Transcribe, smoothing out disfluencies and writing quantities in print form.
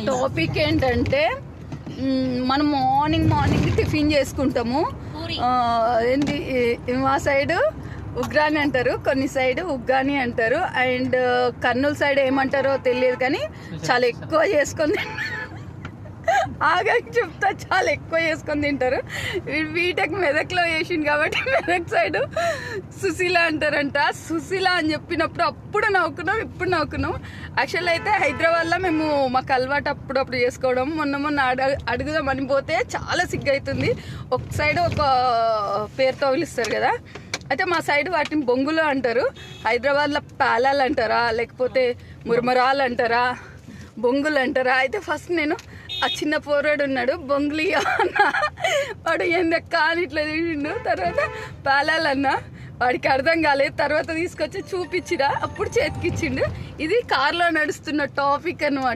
Topic ఏంటంటే మనం morning tiffin చేసుకుంటాము. ఏంది మా సైడ్ ఉగ్రాని అంటారు, కొన్ని సైడ్ ఉగ్గాని అంటారు, అండ్ కర్నూలు సైడ్ ఏమంటారో తెలియదు కానీ చాలా ఎక్కువ చేసుకొని ఆగా చెప్తా, చాలా ఎక్కువ చేసుకొని తింటారు. బీటెక్ మెదక్లో వేసింది కాబట్టి మెదక్ సైడ్ సుశీల అంటారంట. సుశీల అని చెప్పినప్పుడు అప్పుడు నవ్వుకున్నాం, ఇప్పుడు నవ్వుకున్నాం. యాక్చువల్ అయితే హైదరాబాద్లో మేము మాకు అలవాటు అప్పుడప్పుడు చేసుకోవడం. మొన్న అడుగుదామని పోతే చాలా సిగ్గు అవుతుంది. ఒక సైడ్ ఒక పేరుతో పిలుస్తారు కదా, అయితే మా సైడ్ వాటిని బొంగులు అంటారు. హైదరాబాద్లో పేలాలు అంటారా, లేకపోతే మురమరాలు అంటారా, బొంగులు అంటారా? అయితే ఫస్ట్ నేను ఆ చిన్న పోరాడు ఉన్నాడు, బొంగులు అన్న, వాడు ఏందక్క అని ఇట్లా తీసిండు. తర్వాత పేలాలన్నా, వాడికి అర్థం కాలేదు. తర్వాత తీసుకొచ్చి చూపించిరా, అప్పుడు చేతికిచ్చిండు. ఇది కార్లో నడుస్తున్న టాపిక్ అన్నమాట.